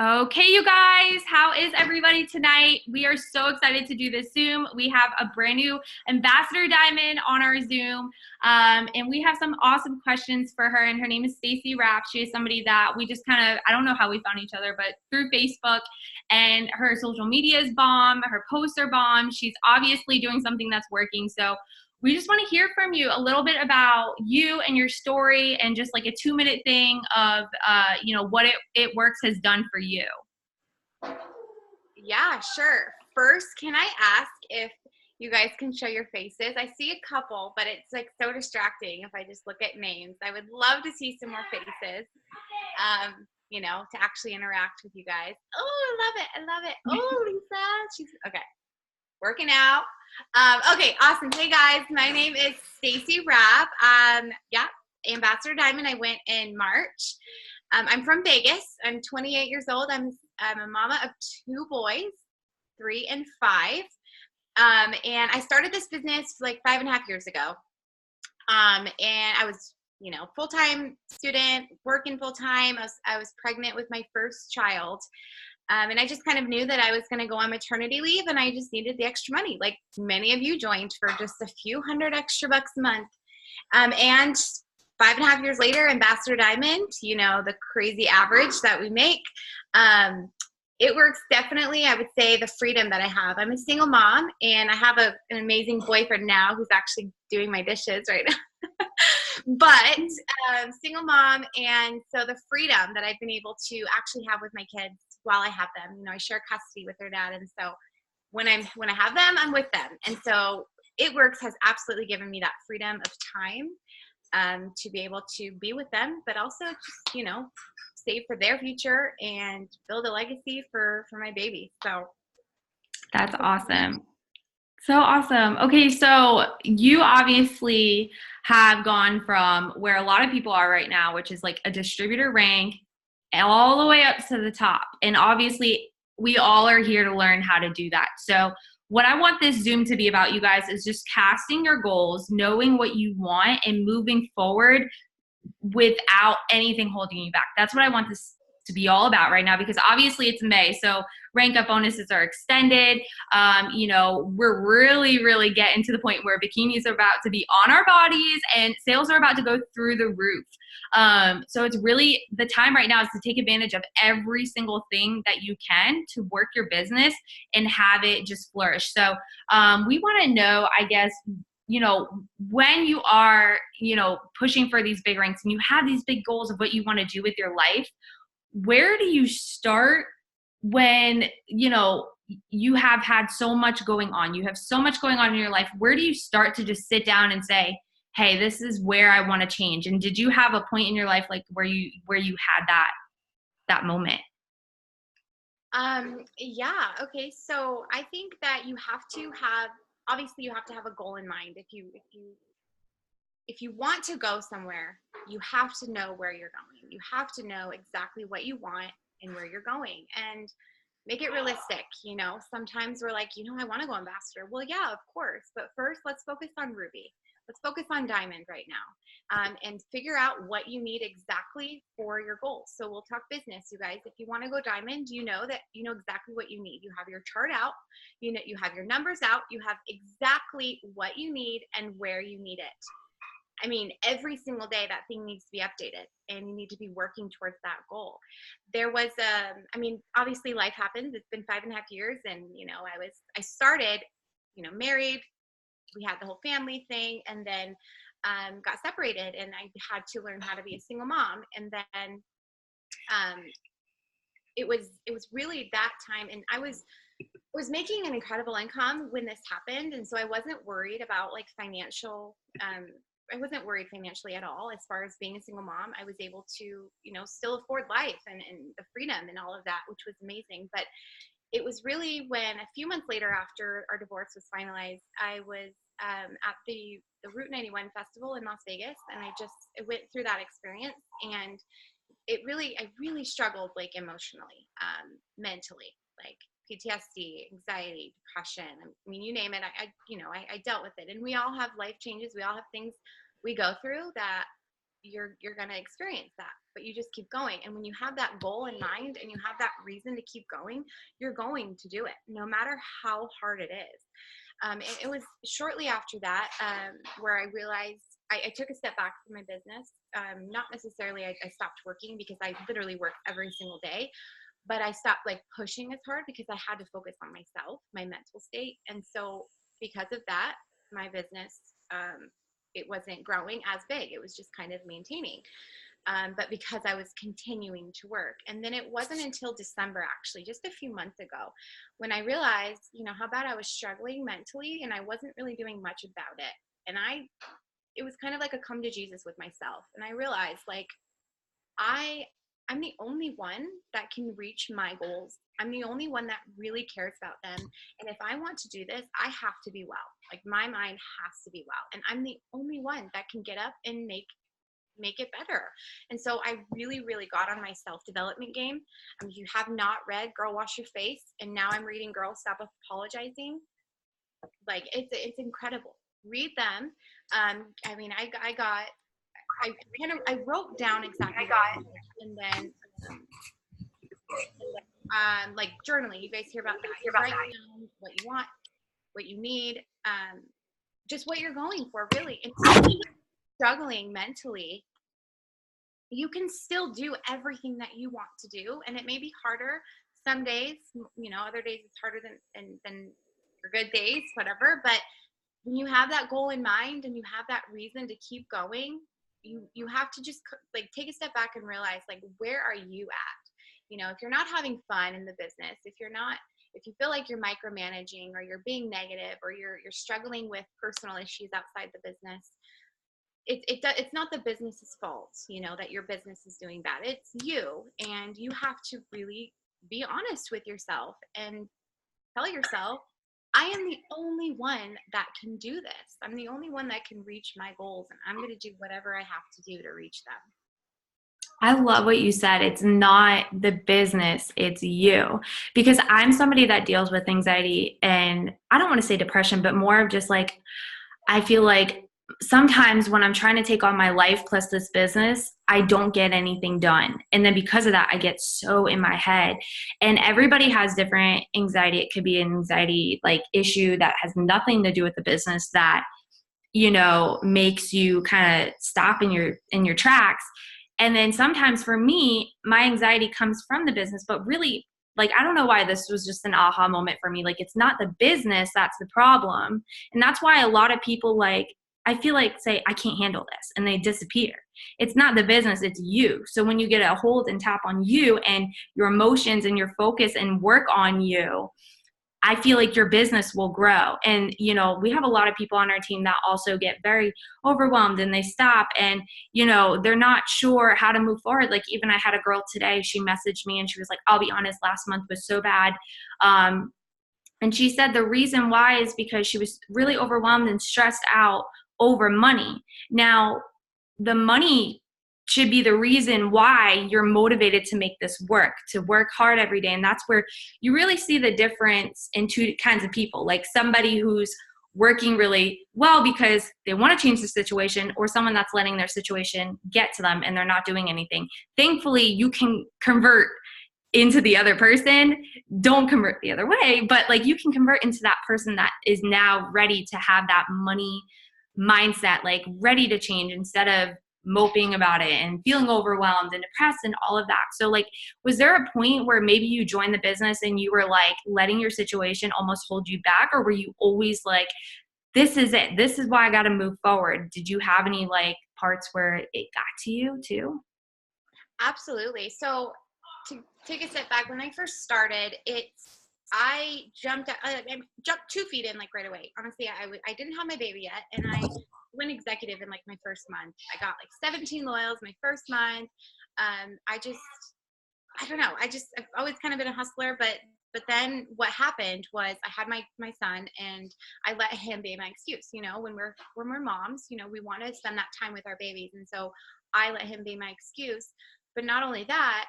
Okay, you guys, how is everybody tonight? We are so excited to do this Zoom. We have a brand new Ambassador Diamond on our Zoom, and we have some awesome questions for her, and her name is Stacy Rapp. She is somebody that we just kind of, I don't know how we found each other, but through Facebook, and her social media is bomb, her posts are bomb. She's obviously doing something that's working, so we just want to hear from you a little bit about you and your story and just like a 2-minute thing of, what it works has done for you. Yeah, sure. First, can I ask if you guys can show your faces? I see a couple, but it's like so distracting if I just look at names. I would love to see some more faces, to actually interact with you guys. Oh, I love it. I love it. Oh, Lisa. She's okay. Working out. Okay, awesome. Hey guys, my name is Stacy Rapp. Ambassador Diamond. I went in March. I'm from Vegas. I'm 28 years old. I'm a mama of 2 boys, 3 and 5. And I started this business like 5.5 years ago. And I was, full-time student, working full-time. I was pregnant with my first child. And I just kind of knew that I was going to go on maternity leave, and I just needed the extra money, like many of you joined for just a few hundred extra bucks a month. And 5.5 years later, Ambassador Diamond, the crazy average that we make, it works definitely. I would say the freedom that I have. I'm a single mom, and I have an amazing boyfriend now who's actually doing my dishes right now. But single mom, and so the freedom that I've been able to actually have with my kids while I have them. I share custody with their dad, and so when I have them, I'm with them. And so It Works has absolutely given me that freedom of time to be able to be with them, but also just save for their future and build a legacy for my baby. So That's awesome. So awesome. Okay, so you obviously have gone from where a lot of people are right now, which is like a distributor rank, all the way up to the top. And obviously, we all are here to learn how to do that. So what I want this Zoom to be about, you guys, is just casting your goals, knowing what you want, and moving forward without anything holding you back. That's what I want this to be all about right now, because obviously it's May, so rank up bonuses are extended. We're really getting to the point where bikinis are about to be on our bodies and sales are about to go through the roof. So it's really the time right now is to take advantage of every single thing that you can to work your business and have it just flourish. So we want to know, I guess, when you are, pushing for these big ranks and you have these big goals of what you want to do with your life, where do you start when, you have had so much going on? You have so much going on in your life. Where do you start to just sit down and say, hey, this is where I want to change? And did you have a point in your life like where you had that moment? Yeah. Okay. So I think that you have to have a goal in mind. If you want to go somewhere, you have to know where you're going. You have to know exactly what you want and where you're going, and make it realistic. Sometimes we're like, I want to go ambassador. Well, yeah, of course. But first, let's focus on Ruby. Let's focus on Diamond right now, and figure out what you need exactly for your goals. So we'll talk business, you guys. If you want to go Diamond, you know exactly what you need. You have your chart out, you have your numbers out, you have exactly what you need and where you need it. I mean, every single day that thing needs to be updated, and you need to be working towards that goal. There was, obviously life happens. It's been 5.5 years, and I started, married. We had the whole family thing, and then got separated, and I had to learn how to be a single mom. And then it was really that time, and I was making an incredible income when this happened, and so I wasn't worried about like financial. I wasn't worried financially at all. As far as being a single mom, I was able to, still afford life and the freedom and all of that, which was amazing. But it was really when a few months later, after our divorce was finalized, I was at the Route 91 festival in Las Vegas, and I went through that experience, and I really struggled, like emotionally, mentally, like PTSD, anxiety, depression. I mean, you name it. I dealt with it, and we all have life changes. We all have things we go through that you're going to experience that. but you just keep going. And when you have that goal in mind and you have that reason to keep going, you're going to do it no matter how hard it is. It was shortly after that where I realized I took a step back from my business. Not necessarily I stopped working, because I literally worked every single day, but I stopped like pushing as hard because I had to focus on myself, my mental state. And so because of that, my business, it wasn't growing as big. It was just kind of maintaining. But because I was continuing to work. And then it wasn't until December, actually, just a few months ago, when I realized, how bad I was struggling mentally, and I wasn't really doing much about it. And it was kind of like a come to Jesus with myself. And I realized, like, I'm the only one that can reach my goals. I'm the only one that really cares about them. And if I want to do this, I have to be well. Like, my mind has to be well. And I'm the only one that can get up and make it better. And so I really, really got on my self-development game. If you have not read Girl Wash Your Face, and now I'm reading Girl Stop Apologizing, like, it's incredible. Read them. I wrote down exactly what I did, and then like journaling. You guys hear about that? You write down what you want, what you need, just what you're going for, really. And so struggling mentally, you can still do everything that you want to do, and it may be harder some days. Other days it's harder than your good days, whatever. But when you have that goal in mind and you have that reason to keep going, you have to just like take a step back and realize, like, where are you at? If you're not having fun in the business, if you feel like you're micromanaging, or you're being negative, or you're struggling with personal issues outside the business, it's not the business's fault, that your business is doing bad. It's you, and you have to really be honest with yourself and tell yourself, I am the only one that can do this. I'm the only one that can reach my goals, and I'm going to do whatever I have to do to reach them. I love what you said. It's not the business, it's you. Because I'm somebody that deals with anxiety, and I don't want to say depression, but more of just like, I feel like sometimes when I'm trying to take on my life plus this business, I don't get anything done. And then because of that, I get so in my head. And everybody has different anxiety. It could be an anxiety like issue that has nothing to do with the business, that, makes you kind of stop in your tracks. And then sometimes for me, my anxiety comes from the business, but really, like, I don't know why this was just an aha moment for me. Like, it's not the business that's the problem. And that's why a lot of people, like, I feel like, say, I can't handle this, and they disappear. It's not the business, it's you. So when you get a hold and tap on you and your emotions and your focus and work on you, I feel like your business will grow. And, we have a lot of people on our team that also get very overwhelmed, and they stop, and, they're not sure how to move forward. Like, even I had a girl today, she messaged me and she was like, I'll be honest, last month was so bad. And she said the reason why is because she was really overwhelmed and stressed out over money. Now, the money should be the reason why you're motivated to make this work, to work hard every day. And that's where you really see the difference in two kinds of people, like somebody who's working really well because they want to change the situation, or someone that's letting their situation get to them and they're not doing anything. Thankfully, you can convert into the other person. Don't convert the other way, but like, you can convert into that person that is now ready to have that money mindset, like ready to change, instead of moping about it and feeling overwhelmed and depressed and all of that. So like, was there a point where maybe you joined the business and you were like letting your situation almost hold you back, or were you always like, this is it, this is why I got to move forward? Did you have any like parts where it got to you too? Absolutely. So to take a step back, when I first started, I jumped 2 feet in, like, right away. Honestly, I didn't have my baby yet, and I went executive in like my first month. I got like 17 loyals my first month. I don't know. I've always kind of been a hustler, but then what happened was I had my son, and I let him be my excuse. When we're moms, we want to spend that time with our babies, and so I let him be my excuse. But not only that,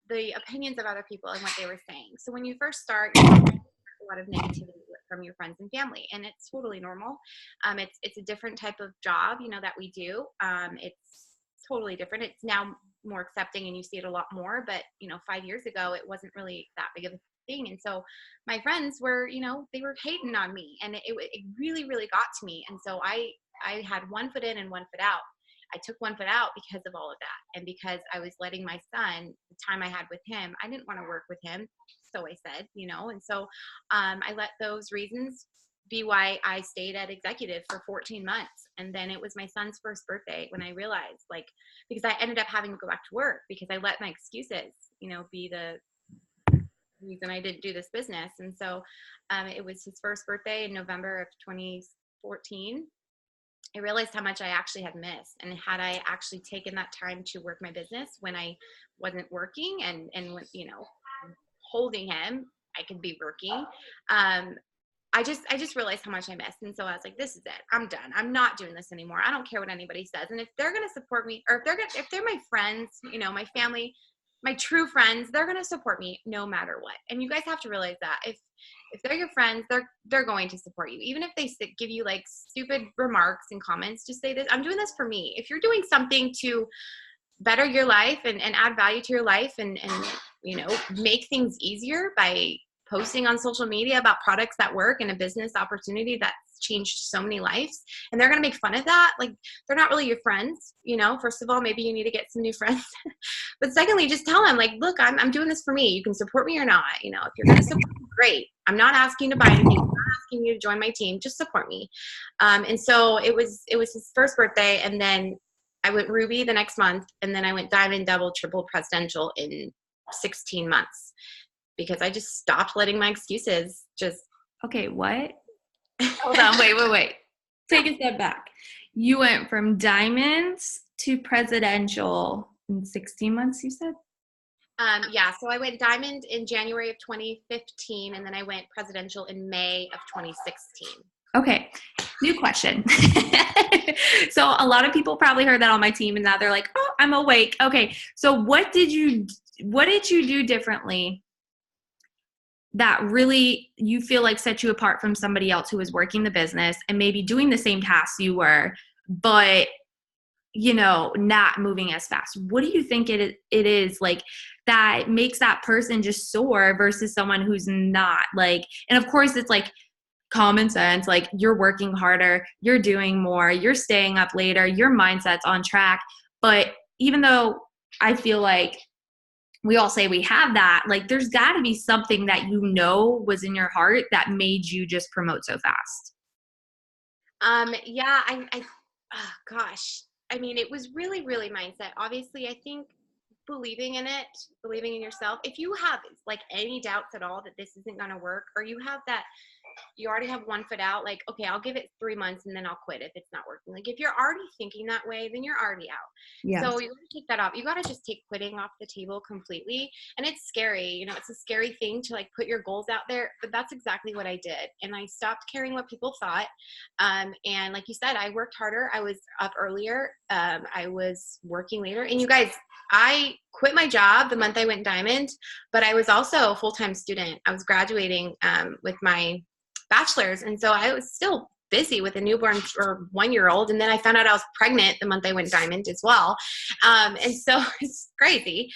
the opinions of other people and what they were saying. So when you first start, you get a lot of negativity from your friends and family, and it's totally normal. It's a different type of job, that we do. totally different. It's now more accepting and you see it a lot more, but 5 years ago, it wasn't really that big of a thing. And so my friends were, they were hating on me, and it really, really got to me. And so I had one foot in and one foot out. I took one foot out because of all of that. And because I was letting my son, the time I had with him, I didn't want to work with him. So I said, and so I let those reasons be why I stayed at executive for 14 months. And then it was my son's first birthday when I realized, because I ended up having to go back to work because I let my excuses, be the reason I didn't do this business. And so it was his first birthday in November of 2014. I realized how much I actually had missed. And had I actually taken that time to work my business when I wasn't working and when, holding him, I could be working. I just realized how much I missed. And so I was like, this is it. I'm done. I'm not doing this anymore. I don't care what anybody says. And if they're going to support me, or if they're my friends, my family, my true friends, they're going to support me no matter what. And you guys have to realize that if they're your friends, they're going to support you. Even if they give you stupid remarks and comments, just say this, I'm doing this for me. If you're doing something to better your life and add value to your life and make things easier by posting on social media about products that work and a business opportunity that's changed so many lives, and they're going to make fun of that, they're not really your friends. First of all, maybe you need to get some new friends. But secondly, just tell them, look, I'm doing this for me. You can support me or not. If you're going to support me, great. I'm not asking you to buy anything. I'm not asking you to join my team. Just support me. And so it was his first birthday, and then I went Ruby the next month, and then I went Diamond, Double, Triple, Presidential in 16 months because I just stopped letting my excuses just. Okay, what? Hold on, wait. Take a step back. You went from Diamonds to Presidential in 16 months, you said? Yeah, so I went Diamond in January of 2015, and then I went Presidential in May of 2016. Okay, new question. So a lot of people probably heard that on my team, and now they're like, oh, I'm awake. Okay, so what did you do differently that really you feel set you apart from somebody else who was working the business and maybe doing the same tasks you were, but not moving as fast? What do you think it is that makes that person just soar versus someone who's not? And of course it's common sense, you're working harder, you're doing more, you're staying up later, your mindset's on track. But even though I feel we all say we have that, there's got to be something that was in your heart that made you just promote so fast. Yeah, oh gosh. I mean, it was really, really mindset. Obviously, I think believing in it, believing in yourself. If you have any doubts at all that this isn't going to work, or you have that, you already have one foot out, okay, I'll give it 3 months and then I'll quit if it's not working. If you're already thinking that way, then you're already out. Yeah. So you got to take that off. You got to just take quitting off the table completely. And it's scary. It's a scary thing to put your goals out there, but that's exactly what I did. And I stopped caring what people thought. And like you said, I worked harder. I was up earlier. I was working later. And you guys, I quit my job the month I went Diamond, but I was also a full-time student. I was graduating with my bachelor's. And so I was still busy with a newborn or 1-year-old. And then I found out I was pregnant the month I went Diamond as well. And so it's crazy.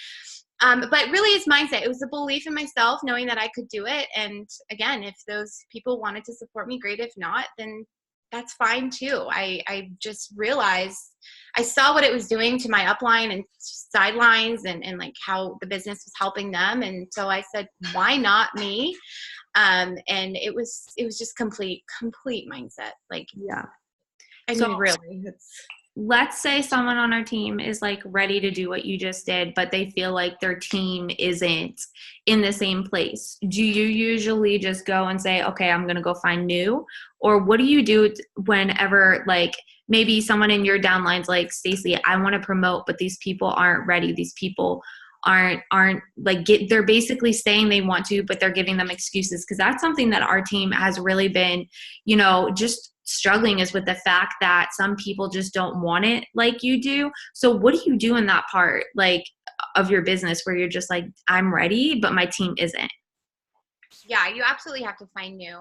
But really it's mindset. It was a belief in myself, knowing that I could do it. And again, if those people wanted to support me, great. If not, then that's fine too. I just realized I saw what it was doing to my upline and sidelines and how the business was helping them. And so I said, why not me? And it was just complete mindset. Yeah. I mean, really, let's say someone on our team is ready to do what you just did, but they feel their team isn't in the same place. Do you usually just go and say, okay, I'm going to go find new? Or what do you do whenever maybe someone in your downline's Stacy, I want to promote, but these people aren't ready. These people aren't they're basically saying they want to, but they're giving them excuses. Cause that's something that our team has really been, just struggling, is with the fact that some people just don't want it like you do. So what do you do in that part of your business where you're just I'm ready, but my team isn't? Yeah, you absolutely have to find new.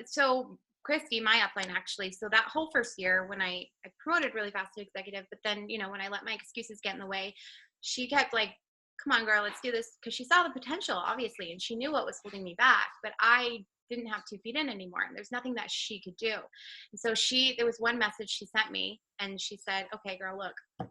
So Christy, my upline actually. So that whole first year when I promoted really fast to executive, but then, you know, when I let my excuses get in the way, she kept like, come on, girl, let's do this. Cause she saw the potential, obviously, and she knew what was holding me back, but I didn't have 2 feet in anymore. And there's nothing that she could do. And so there was one message she sent me and she said, okay, girl, look,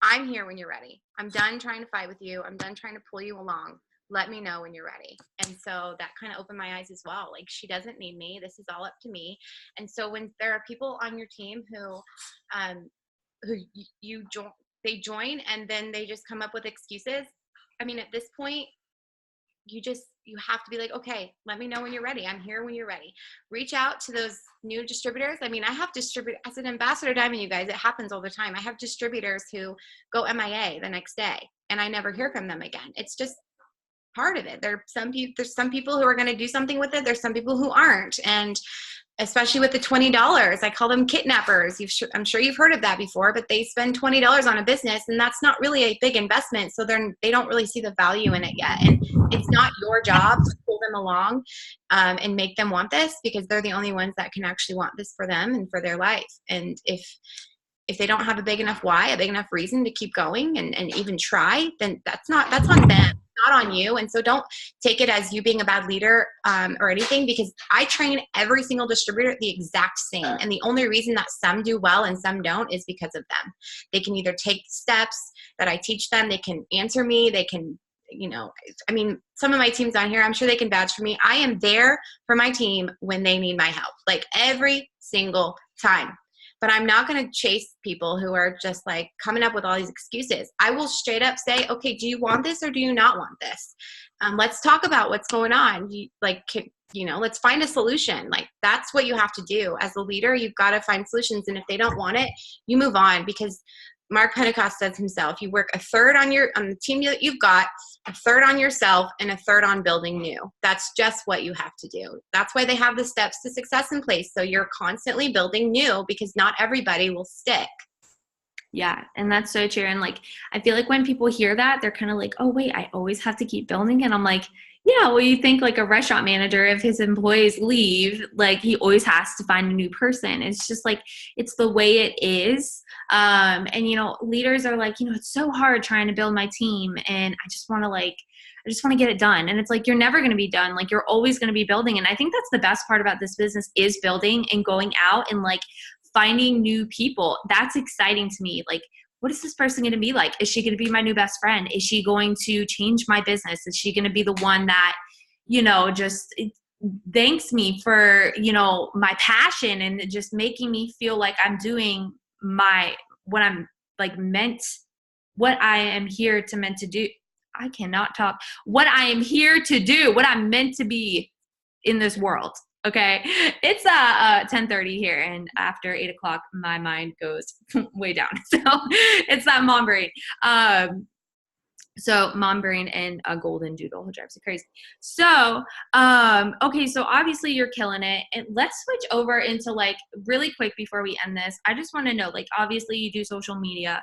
I'm here when you're ready. I'm done trying to fight with you. I'm done trying to pull you along. Let me know when you're ready. And so that kind of opened my eyes as well. Like, she doesn't need me. This is all up to me. And so when there are people on your team who they join and then they just come up with excuses. I mean, at this point, you have to be like, okay, let me know when you're ready. I'm here when you're ready. Reach out to those new distributors. I mean, I have distributors as an ambassador diamond, you guys, it happens all the time. I have distributors who go MIA the next day and I never hear from them again. It's just part of it. There's some people who are going to do something with it. There's some people who aren't. And especially with the $20, I call them kidnappers. I'm sure you've heard of that before, but they spend $20 on a business and that's not really a big investment. So they don't really see the value in it yet. And it's not your job to pull them along and make them want this, because they're the only ones that can actually want this for them and for their life. And if they don't have a big enough why, a big enough reason to keep going and even try, then that's on them, not on you. And so don't take it as you being a bad leader or anything, because I train every single distributor the exact same. And the only reason that some do well and some don't is because of them. They can either take steps that I teach them, they can answer me, they can, you know, I mean, some of my teams on here, I'm sure they can vouch for me. I am there for my team when they need my help, like every single time. But I'm not going to chase people who are just like coming up with all these excuses. I will straight up say, okay, do you want this or do you not want this? Let's talk about what's going on. Let's find a solution. Like, that's what you have to do. As a leader, you've got to find solutions. And if they don't want it, you move on, because Mark Pentecost says himself, you work a third on the team that you've got, a third on yourself, and a third on building new. That's just what you have to do. That's why they have the steps to success in place. So you're constantly building new, because not everybody will stick. Yeah, and that's so true. And like, I feel like when people hear that, they're kind of like, oh, wait, I always have to keep building. And I'm like, yeah, well, you think like a restaurant manager, if his employees leave, like he always has to find a new person. It's just like, it's the way it is. And, leaders are like, it's so hard trying to build my team. And I just want to get it done. And it's like, you're never going to be done. Like, you're always going to be building. And I think that's the best part about this business, is building and going out and like finding new people. That's exciting to me. Like, what is this person going to be like? Is she going to be my new best friend? Is she going to change my business? Is she going to be the one that, just thanks me for, my passion and just making me feel like I'm doing what I'm like what I am here to meant to do. I cannot talk. What I am here to do, what I'm meant to be in this world. Okay. It's 10:30 here, and after 8 o'clock, my mind goes way down. So it's that mom brain. So mom brain and a golden doodle who drives me crazy. So, okay. So obviously you're killing it. And let's switch over into like really quick before we end this. I just want to know, like, obviously you do social media.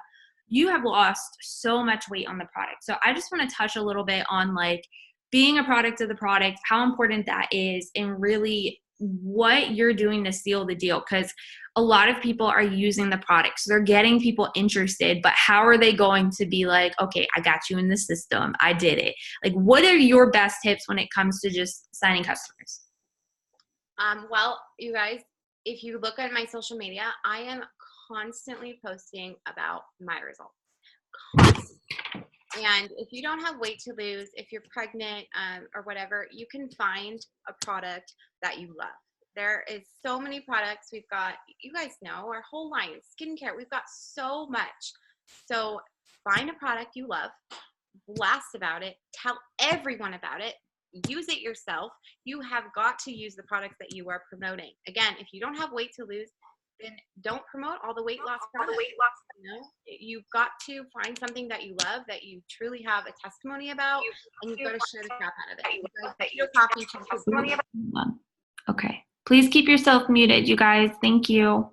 You have lost so much weight on the product. So I just want to touch a little bit on like being a product of the product, how important that is, and really what you're doing to seal the deal. Because a lot of people are using the product, so they're getting people interested, but how are they going to be like, okay, I got you in the system, I did it? Like, what are your best tips when it comes to just signing customers? Well, you guys, if you look at my social media, I am constantly posting about my results. Constantly. And if you don't have weight to lose, if you're pregnant or whatever, you can find a product that you love. There is so many products. We've got, you guys know, our whole line, skincare. We've got so much. So find a product you love, blast about it, tell everyone about it, use it yourself. You have got to use the products that you are promoting. Again, if you don't have weight to lose, then don't promote all the weight loss products. You've got to find something that you love, that you truly have a testimony about, and you've got to share the crap out of it. Okay. Please keep yourself muted, you guys. Thank you.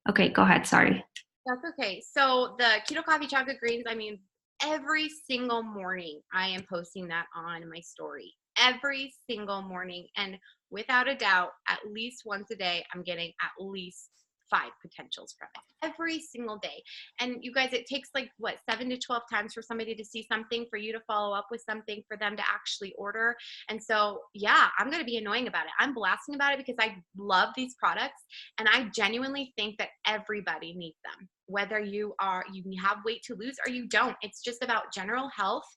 Okay, go ahead. Sorry. That's okay. So the keto coffee chocolate greens, I mean, every single morning I am posting that on my story. every single morning. And without a doubt, at least once a day, I'm getting at least 5 potentials from it every single day. And you guys, it takes like what, 7 to 12 times for somebody to see something, for you to follow up with something, for them to actually order. And so, yeah, I'm going to be annoying about it. I'm blasting about it because I love these products, and I genuinely think that everybody needs them. Whether you have weight to lose or you don't, it's just about general health.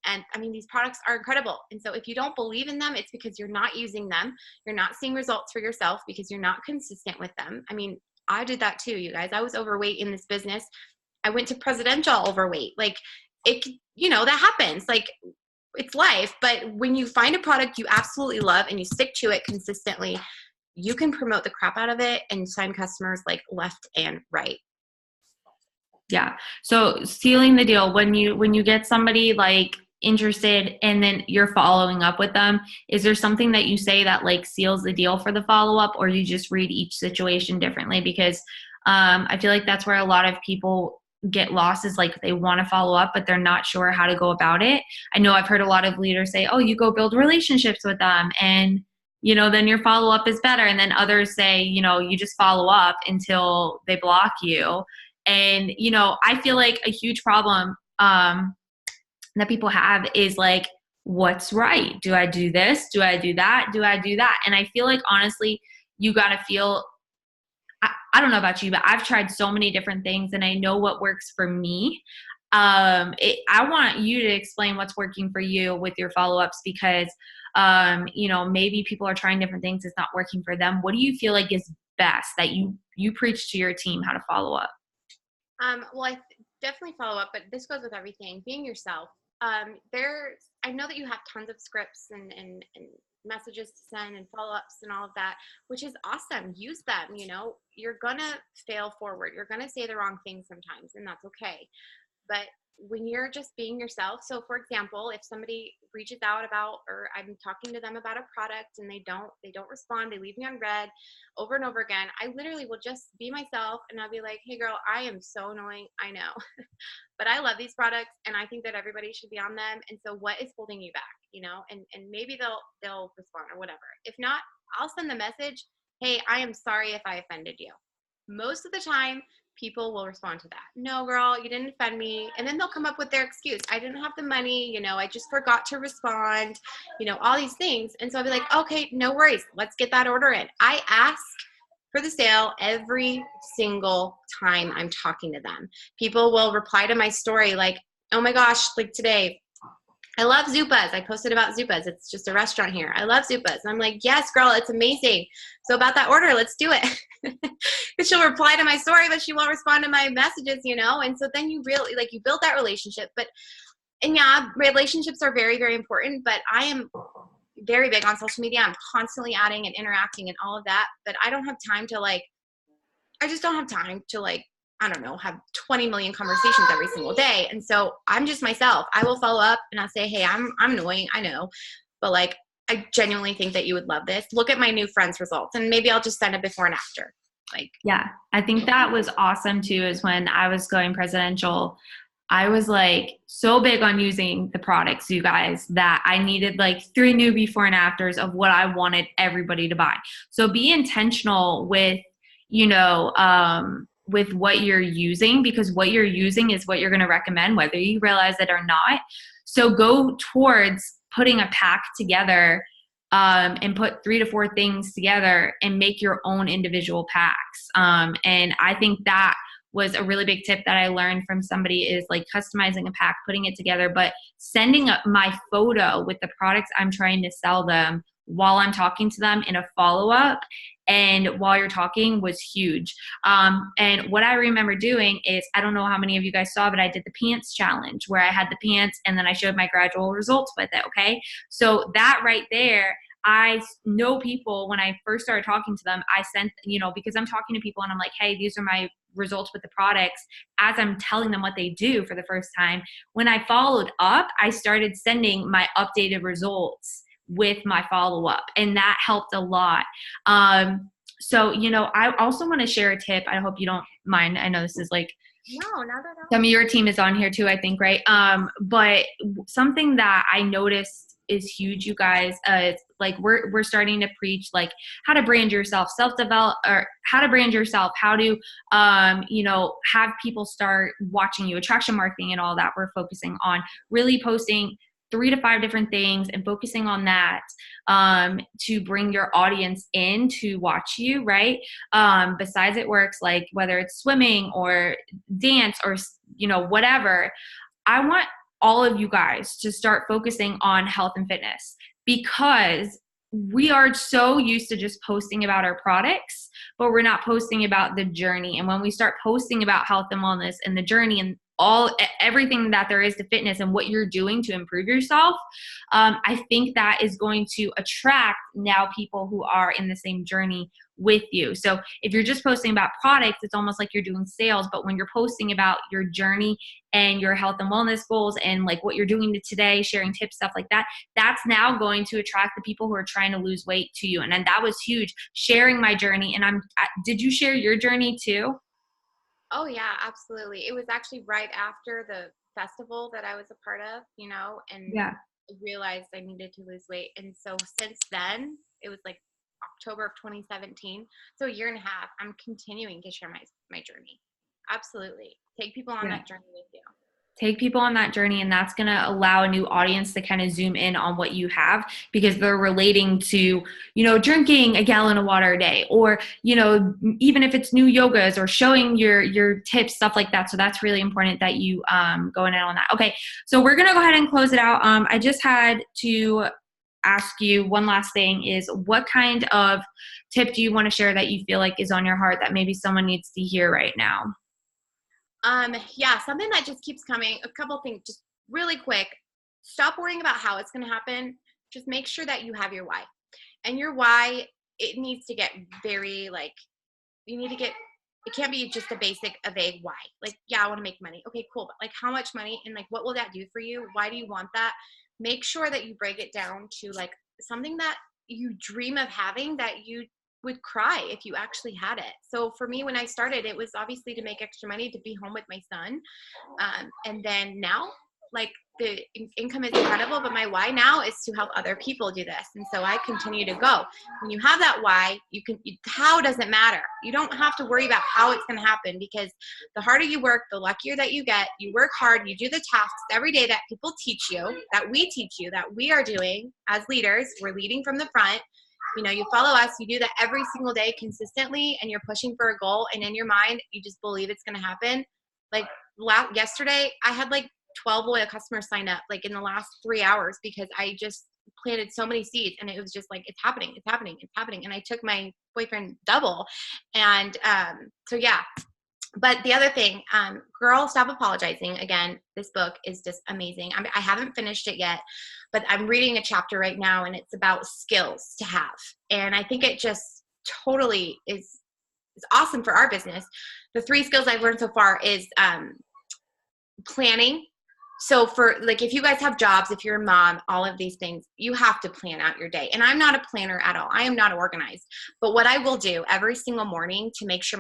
And I mean, these products are incredible. And so if you don't believe in them, it's because you're not using them. You're not seeing results for yourself because you're not consistent with them. I mean, I did that too, you guys. I was overweight in this business. I went to presidential overweight. Like, it, that happens. Like, it's life. But when you find a product you absolutely love and you stick to it consistently, you can promote the crap out of it and sign customers like left and right. Yeah. So sealing the deal, when you get somebody like interested and then you're following up with them, is there something that you say that like seals the deal for the follow-up, or you just read each situation differently? Because I feel like that's where a lot of people get lost, is like they want to follow up, but they're not sure how to go about it. I know I've heard a lot of leaders say, oh, you go build relationships with them and then your follow-up is better. And then others say, you just follow up until they block you. And, I feel like a huge problem that people have is like, what's right? Do I do this? Do I do that? Do I do that? And I feel like, honestly, you got to feel, I don't know about you, but I've tried so many different things and I know what works for me. I want you to explain what's working for you with your follow-ups, because, maybe people are trying different things. It's not working for them. What do you feel like is best that you preach to your team how to follow up? Well, definitely follow up, but this goes with everything. Being yourself. I know that you have tons of scripts and messages to send and follow-ups and all of that, which is awesome. Use them. You're gonna fail forward. You're gonna say the wrong thing sometimes, and that's okay. But when you're just being yourself, so for example, if somebody reaches out about, or I'm talking to them about a product and they don't respond, they leave me on red over and over again, I literally will just be myself and I'll be like, hey girl, I am so annoying, I know, but I love these products and I think that everybody should be on them. And so what is holding you back? And maybe they'll respond or whatever. If not, I'll send the message, hey, I am sorry if I offended you. Most of the time, people will respond to that. No, girl, you didn't offend me. And then they'll come up with their excuse. I didn't have the money. I just forgot to respond, all these things. And so I'll be like, okay, no worries. Let's get that order in. I ask for the sale every single time I'm talking to them. People will reply to my story like, oh my gosh, like today, I love Zupas. I posted about Zupas. It's just a restaurant here. I love Zupas. And I'm like, yes, girl, it's amazing. So about that order, let's do it. Because she'll reply to my story, but she won't respond to my messages, And so then you really, like, you build that relationship. And yeah, relationships are very, very important. But I am very big on social media. I'm constantly adding and interacting and all of that. But I don't have time to, I just don't have time to, I don't know, have 20 million conversations every single day. And so I'm just myself. I will follow up and I'll say, hey, I'm annoying, I know, but I genuinely think that you would love this. Look at my new friends results, and maybe I'll just send a before and after. Yeah, I think that was awesome too, is when I was going presidential, I was so big on using the products, you guys, that I needed 3 new before and afters of what I wanted everybody to buy. So be intentional with, with what you're using, because what you're using is what you're going to recommend, whether you realize it or not. So go towards putting a pack together and put 3 to 4 things together and make your own individual packs. And I think that was a really big tip that I learned from somebody, is customizing a pack, putting it together, but sending up my photo with the products I'm trying to sell them while I'm talking to them in a follow-up and while you're talking was huge. And what I remember doing is, I don't know how many of you guys saw, but I did the pants challenge where I had the pants and then I showed my gradual results with it. Okay. So that right there, I know people, when I first started talking to them, I sent, because I'm talking to people and I'm like, hey, these are my results with the products, as I'm telling them what they do for the first time. When I followed up, I started sending my updated results with my follow-up, and that helped a lot. So, I also want to share a tip. I hope you don't mind. I know this is no, not at all. Some of your team is on here too, I think, right? But something that I noticed is huge, you guys. It's like we're starting to preach like how to brand yourself, self-develop, or how to brand yourself, how to have people start watching you, attraction marketing and all that. We're focusing on really posting 3 to 5 different things and focusing on that to bring your audience in to watch you, right? Besides it works, like whether it's swimming or dance or, whatever. I want all of you guys to start focusing on health and fitness, because we are so used to just posting about our products, but we're not posting about the journey. And when we start posting about health and wellness and the journey and everything that there is to fitness and what you're doing to improve yourself, I think that is going to attract now people who are in the same journey with you. So if you're just posting about products, it's almost like you're doing sales. But when you're posting about your journey and your health and wellness goals and like what you're doing today, sharing tips, stuff like that, that's now going to attract the people who are trying to lose weight to you. And then that was huge, sharing my journey. And did you share your journey too? Oh yeah, absolutely. It was actually right after the festival that I was a part of, and Yeah. I realized I needed to lose weight. And so since then, it was like October of 2017. So a year and a half, I'm continuing to share my journey. Absolutely. Take people on Yeah. that journey with you. Take people on that journey, and that's going to allow a new audience to kind of zoom in on what you have, because they're relating to, drinking a gallon of water a day, or, even if it's new yogas or showing your tips, stuff like that. So that's really important that you go in on that. Okay. So we're going to go ahead and close it out. I just had to ask you one last thing, is what kind of tip do you want to share that you feel like is on your heart that maybe someone needs to hear right now? Yeah, something that just keeps coming, a couple things, just really quick. Stop worrying about how it's going to happen. Just make sure that you have your why. And your why, it needs to get very it can't be just a vague why. Like, yeah, I want to make money. Okay, cool. But like, how much money and like, what will that do for you? Why do you want that? Make sure that you break it down to like something that you dream of having, that you would cry if you actually had it. So for me, when I started, it was obviously to make extra money to be home with my son. And then now, like, the income is incredible, but my why now is to help other people do this. And so I continue to go. When you have that why, how doesn't matter. You don't have to worry about how it's going to happen, because the harder you work, the luckier that you get. You work hard, you do the tasks every day that people teach you, that we teach you, that we are doing as leaders. We're leading from the front. You follow us, you do that every single day consistently, and you're pushing for a goal, and in your mind, you just believe it's going to happen. Like yesterday, I had like 12 loyal customers sign up like in the last 3 hours, because I just planted so many seeds, and it was just like, it's happening, it's happening, it's happening. And I took my boyfriend double. And so yeah. But the other thing, girl, stop apologizing. Again, this book is just amazing. I haven't finished it yet, but I'm reading a chapter right now, and it's about skills to have. And I think it just totally is awesome for our business. The 3 skills I've learned so far is planning. So for like, if you guys have jobs, if you're a mom, all of these things, you have to plan out your day. And I'm not a planner at all. I am not organized. But what I will do every single morning to make sure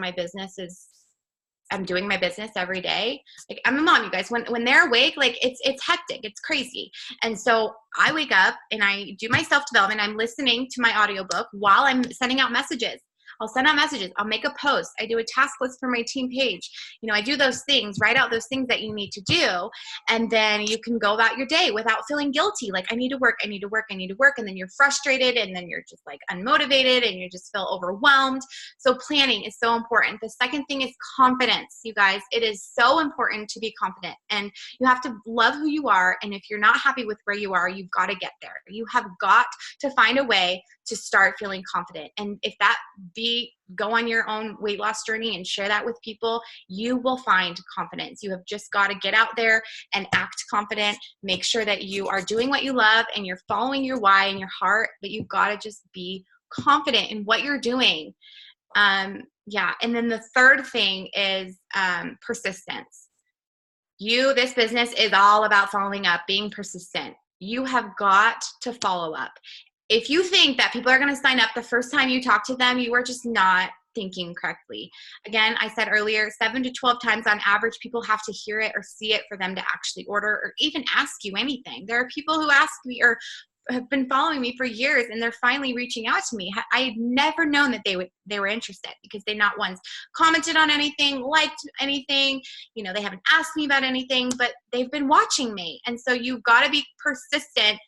I'm doing my business every day. Like, I'm a mom, you guys. When they're awake, like it's hectic, it's crazy. And so I wake up and I do my self-development. I'm listening to my audiobook while I'm sending out messages. I'll send out messages. I'll make a post. I do a task list for my team page. I do those things, write out those things that you need to do. And then you can go about your day without feeling guilty. Like, I need to work, I need to work, I need to work. And then you're frustrated, and then you're just like unmotivated, and you just feel overwhelmed. So planning is so important. The second thing is confidence, you guys. It is so important to be confident, and you have to love who you are. And if you're not happy with where you are, you've got to get there. You have got to find a way to start feeling confident. And if that go on your own weight loss journey and share that with people, you will find confidence. You have just got to get out there and act confident. Make sure that you are doing what you love and you're following your why and your heart, but you've got to just be confident in what you're doing. Yeah. And then the third thing is persistence. This business is all about following up, being persistent. You have got to follow up. If you think that people are going to sign up the first time you talk to them, you are just not thinking correctly. Again, I said earlier, 7 to 12 times on average, people have to hear it or see it for them to actually order or even ask you anything. There are people who ask me or have been following me for years, and they're finally reaching out to me. I had never known that they were interested, because they not once commented on anything, liked anything, they haven't asked me about anything, but they've been watching me. And so you've got to be persistent.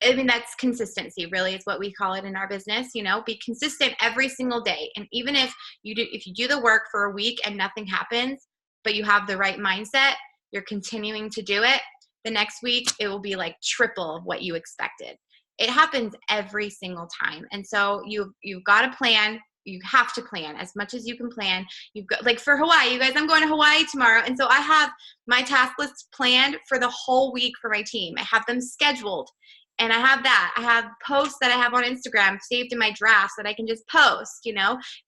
I mean, that's consistency, really, is what we call it in our business. Be consistent every single day. And even if you do the work for a week and nothing happens, but you have the right mindset, you're continuing to do it, the next week it will be like triple of what you expected. It happens every single time. And so you've got to plan. You have to plan as much as you can plan. You've got, like, for Hawaii, you guys, I'm going to Hawaii tomorrow. And so I have my task list planned for the whole week for my team. I have them scheduled. And I have posts that I have on Instagram saved in my drafts that I can just post.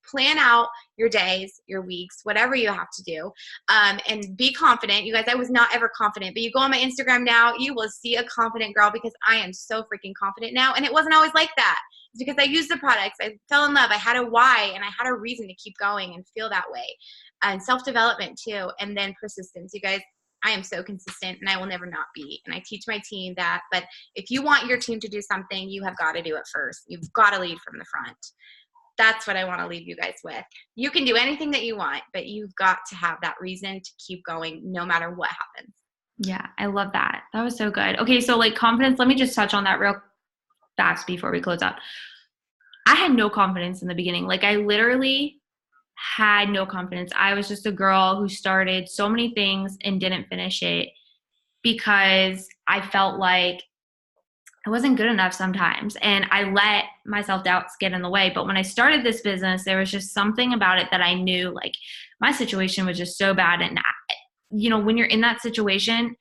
Plan out your days, your weeks, whatever you have to do, and be confident. You guys, I was not ever confident, but you go on my Instagram now, you will see a confident girl, because I am so freaking confident now. And it wasn't always like that. It's because I used the products. I fell in love. I had a why, and I had a reason to keep going and feel that way. And self-development too. And then persistence. You guys, I am so consistent, and I will never not be. And I teach my team that. But if you want your team to do something, you have got to do it first. You've got to lead from the front. That's what I want to leave you guys with. You can do anything that you want, but you've got to have that reason to keep going no matter what happens. Yeah, I love that. That was so good. Okay, so like confidence, let me just touch on that real fast before we close up. I had no confidence in the beginning. Like, I literally had no confidence. I was just a girl who started so many things and didn't finish it because I felt like I wasn't good enough sometimes, and I let my self-doubts get in the way. But when I started this business, there was just something about it that I knew, like, my situation was just so bad. And when you're in that situation,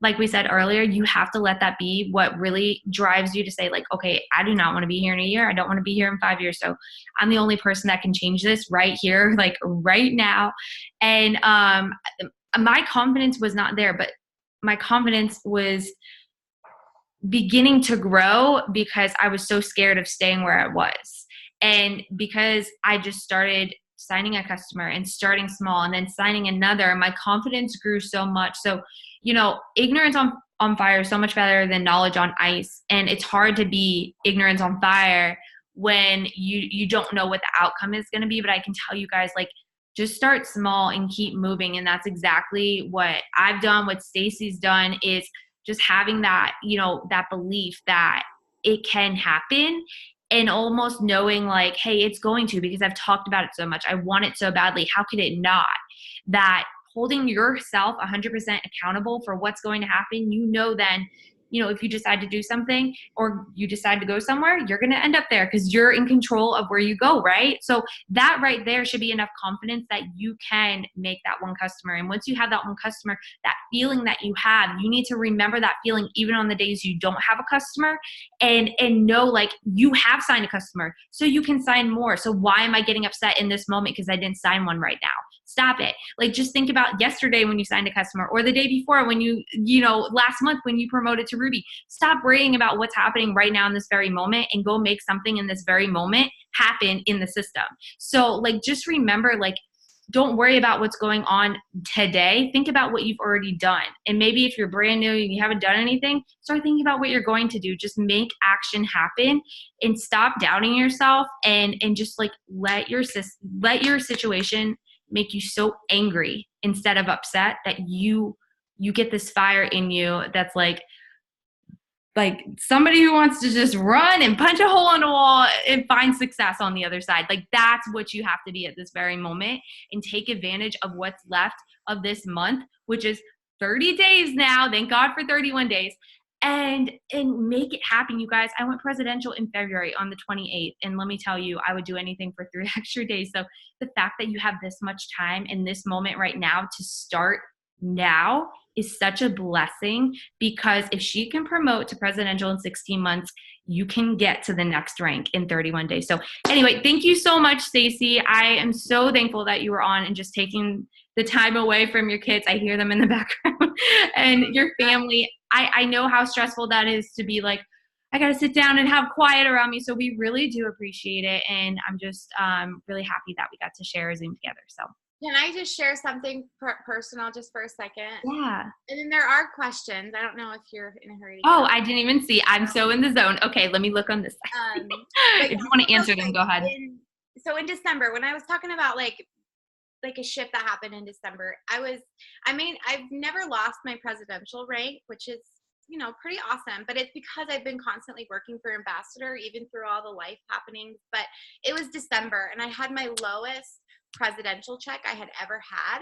like we said earlier, you have to let that be what really drives you to say, like, okay, I do not want to be here in a year. I don't want to be here in 5 years. So I'm the only person that can change this right here, like right now. And my confidence was not there, but my confidence was beginning to grow because I was so scared of staying where I was. And because I just started signing a customer and starting small and then signing another, my confidence grew so much. So, ignorance on fire is so much better than knowledge on ice. And it's hard to be ignorance on fire when you don't know what the outcome is going to be. But I can tell you guys, like, just start small and keep moving. And that's exactly what I've done. What Stacy's done is just having that, that belief that it can happen, and almost knowing like, hey, it's going to, because I've talked about it so much. I want it so badly. How could it not? That holding yourself 100% accountable for what's going to happen, then, if you decide to do something or you decide to go somewhere, you're going to end up there because you're in control of where you go, right? So that right there should be enough confidence that you can make that one customer. And once you have that one customer, that feeling that you have, you need to remember that feeling even on the days you don't have a customer, and know, like, you have signed a customer, so you can sign more. So why am I getting upset in this moment because I didn't sign one right now? Stop it. Like, just think about yesterday when you signed a customer, or the day before when last month when you promoted to Ruby. Stop worrying about what's happening right now in this very moment and go make something in this very moment happen in the system. So, like, just remember, like, don't worry about what's going on today. Think about what you've already done. And maybe if you're brand new and you haven't done anything, start thinking about what you're going to do. Just make action happen and stop doubting yourself, and just like let your situation make you so angry instead of upset that you get this fire in you that's like somebody who wants to just run and punch a hole in the wall and find success on the other side. Like, that's what you have to be at this very moment, and take advantage of what's left of this month, which is 30 days now. Thank God for 31 days. And make it happen, you guys. I went presidential in February on the 28th. And let me tell you, I would do anything for 3 extra days. So the fact that you have this much time in this moment right now to start now is such a blessing, because if she can promote to presidential in 16 months, you can get to the next rank in 31 days. So anyway, thank you so much, Stacy. I am so thankful that you were on and just taking the time away from your kids. I hear them in the background and your family. I know how stressful that is to be like, I got to sit down and have quiet around me. So we really do appreciate it. And I'm just really happy that we got to share a Zoom together. So Can I just share something personal just for a second? Yeah. And then there are questions. I don't know if you're in a hurry to get Oh, off. I didn't even see. I'm so in the zone. Okay, let me look on this side. But If yeah, you want so to real answer them, quick, go ahead. so in December, when I was talking about like a shift that happened in December, I've never lost my presidential rank, which is, pretty awesome, but it's because I've been constantly working for ambassador, even through all the life happenings. But it was December and I had my lowest presidential check I had ever had.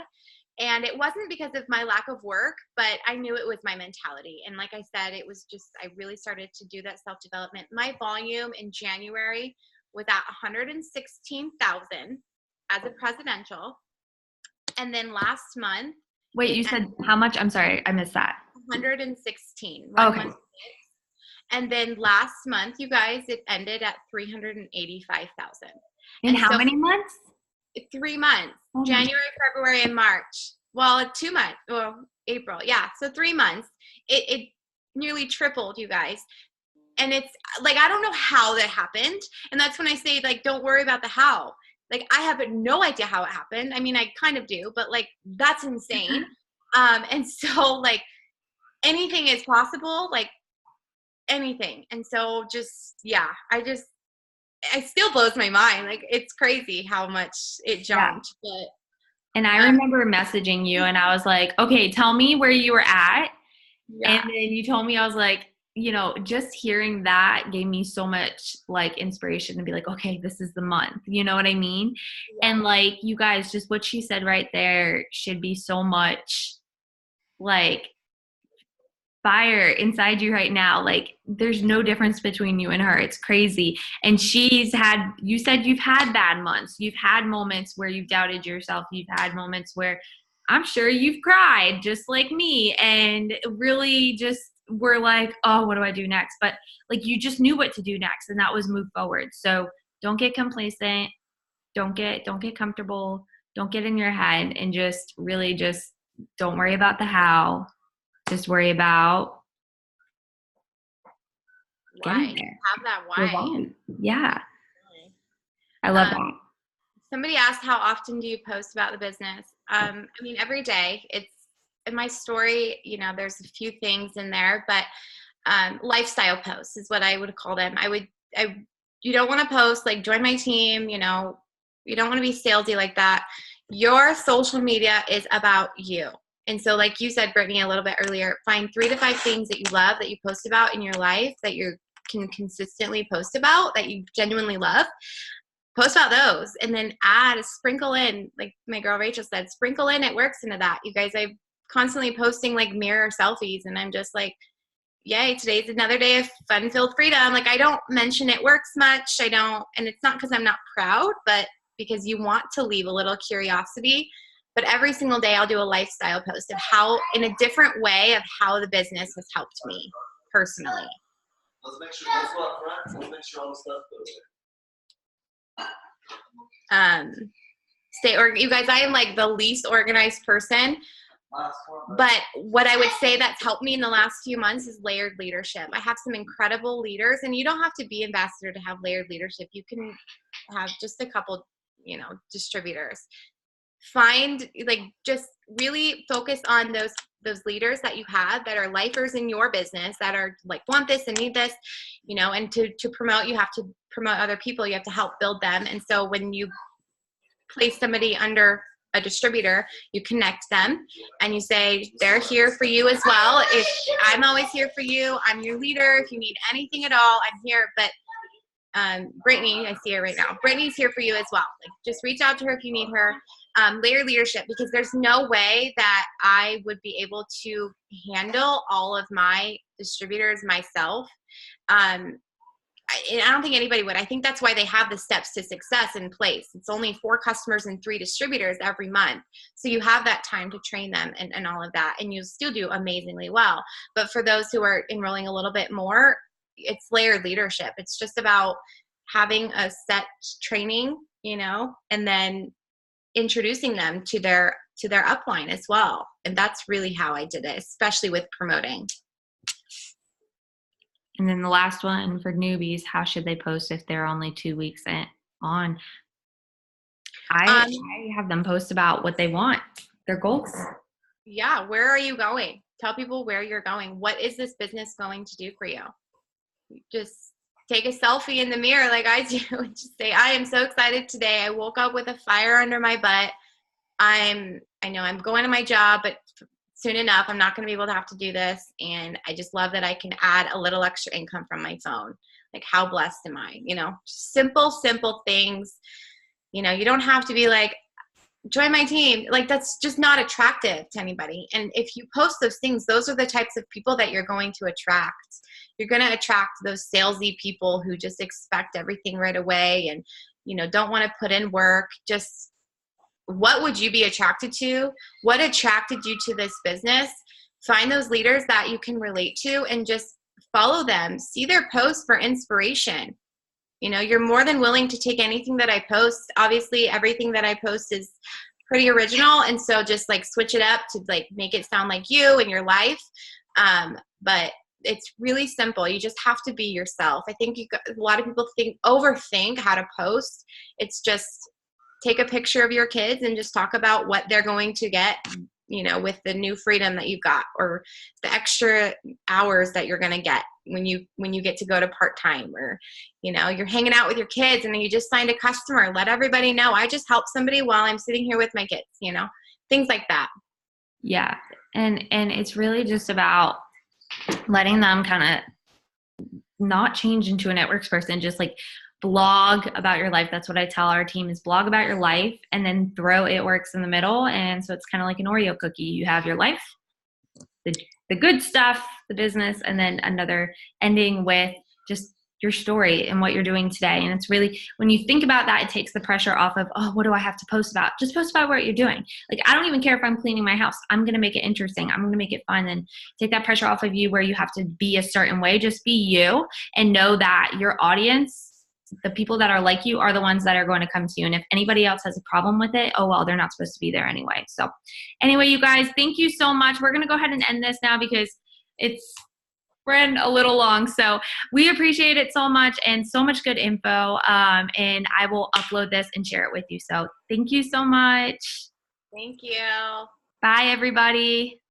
And it wasn't because of my lack of work, but I knew it was my mentality. And like I said, it was just, I really started to do that self development. My volume in January was at 116,000 as a presidential. And then last month, Wait, it you said how much? I'm sorry, I missed that. 116, Okay. and then last month, you guys, it ended at 385,000. In And how so many months? 3 months, Oh my. January, February, and March. Well, 2 months, well, April. Yeah. So 3 months, it nearly tripled, you guys. And it's like, I don't know how that happened. And that's when I say, like, don't worry about the how. Like, I have no idea how it happened. I mean, I kind of do, but like, that's insane. And so like anything is possible, like anything. And so just, yeah, it still blows my mind. Like, it's crazy how much it Yeah. jumped. But And I remember messaging you and I was like, okay, tell me where you were at. And yeah, then you told me, I was like, just hearing that gave me so much like inspiration to be like, okay, this is the month. You know what I mean? yeah, And like, you guys, just what she said right there should be so much like fire inside you right now. Like, there's no difference between you and her. It's crazy. And you said you've had bad months. You've had moments where you've doubted yourself. You've had moments where I'm sure you've cried just like me and really just were like, oh, what do I do next? But like, you just knew what to do next, and that was move forward. So don't get complacent. Don't get comfortable. Don't get in your head, and just really just don't worry about the how. Just worry about why? getting there. Have that Your why. why. Yeah. I love Um, that. Somebody asked, how often do you post about the business? I mean, every day. It's in my story, there's a few things in there, but lifestyle posts is what I would call them. You don't want to post like join my team, you don't want to be salesy like that. Your social media is about you. And so, like you said, Brittany, a little bit earlier, find 3 to 5 things that you love, that you post about in your life, that you can consistently post about, that you genuinely love. Post about those, and then sprinkle in, like my girl Rachel said, sprinkle in it works into that. You guys, I'm constantly posting like mirror selfies, and I'm just like, yay, today's another day of fun-filled freedom. Like, I don't mention it works much. I don't, and it's not because I'm not proud, but because you want to leave a little curiosity. But every single day I'll do a lifestyle post of how, in a different way, of how the business has helped me personally. Let's make sure let's go up front. Let's make sure all the stuff goes You guys, I am like the least organized person. But what I would say that's helped me in the last few months is layered leadership. I have some incredible leaders, and you don't have to be ambassador to have layered leadership. You can have just a couple, distributors. Find, like, just really focus on those leaders that you have that are lifers in your business, that are like, want this and need this, and to promote, you have to promote other people. You have to help build them. And so when you place somebody under a distributor, you connect them and you say, they're here for you as well. If I'm always here for you, I'm your leader. If you need anything at all, I'm here. But Brittany, I see her right now. Brittany's here for you as well. Like, just reach out to her if you need her. Layer leadership, because there's no way that I would be able to handle all of my distributors myself. I don't think anybody would. I think that's why they have the steps to success in place. It's only 4 customers and 3 distributors every month. So you have that time to train them and all of that, and you'll still do amazingly well. But for those who are enrolling a little bit more, it's layered leadership. It's just about having a set training, and then introducing them to their upline as well. And that's really how I did it, especially with promoting. And then the last one for newbies, how should they post if they're only 2 weeks on? I have them post about what they want, their goals. Yeah, where are you going? Tell people where you're going. What is this business going to do for you? Just take a selfie in the mirror like I do and just say, I am so excited today. I woke up with a fire under my butt. I know I'm going to my job, but soon enough, I'm not going to be able to have to do this. And I just love that I can add a little extra income from my phone. Like, how blessed am I? You know, simple things. You know, you don't have to be like, join my team. Like, that's just not attractive to anybody. And if you post those things, those are the types of people that you're going to attract. You're going to attract those salesy people who just expect everything right away and, you know, don't want to put in work. Just, what would you be attracted to? What attracted you to this business? Find those leaders that you can relate to and just follow them. See their posts for inspiration. You know, you're more than willing to take anything that I post. Obviously, everything that I post is pretty original. And so just like switch it up to like make it sound like you and your life. But it's really simple. You just have to be yourself. I think a lot of people overthink how to post. It's just take a picture of your kids and just talk about what they're going to get, you know, with the new freedom that you've got, or the extra hours that you're going to get when you get to go to part-time, or, you know, you're hanging out with your kids and then you just signed a customer. Let everybody know I just helped somebody while I'm sitting here with my kids, you know, things like that. Yeah. And it's really just about letting them kind of not change into a networks person, just like blog about your life. That's what I tell our team, is blog about your life and then throw It Works in the middle. And so it's kind of like an Oreo cookie. You have your life, the good stuff, the business, and then another ending with just your story and what you're doing today. And it's really, when you think about that, it takes the pressure off of, oh, what do I have to post about? Just post about what you're doing. Like, I don't even care if I'm cleaning my house. I'm going to make it interesting. I'm going to make it fun, and take that pressure off of you where you have to be a certain way. Just be you, and know that your audience, the people that are like you, are the ones that are going to come to you. And if anybody else has a problem with it, oh, well, they're not supposed to be there anyway. So anyway, you guys, thank you so much. We're going to go ahead and end this now because it's ran a little long. So we appreciate it so much, and so much good info. And I will upload this and share it with you. So thank you so much. Thank you. Bye, everybody.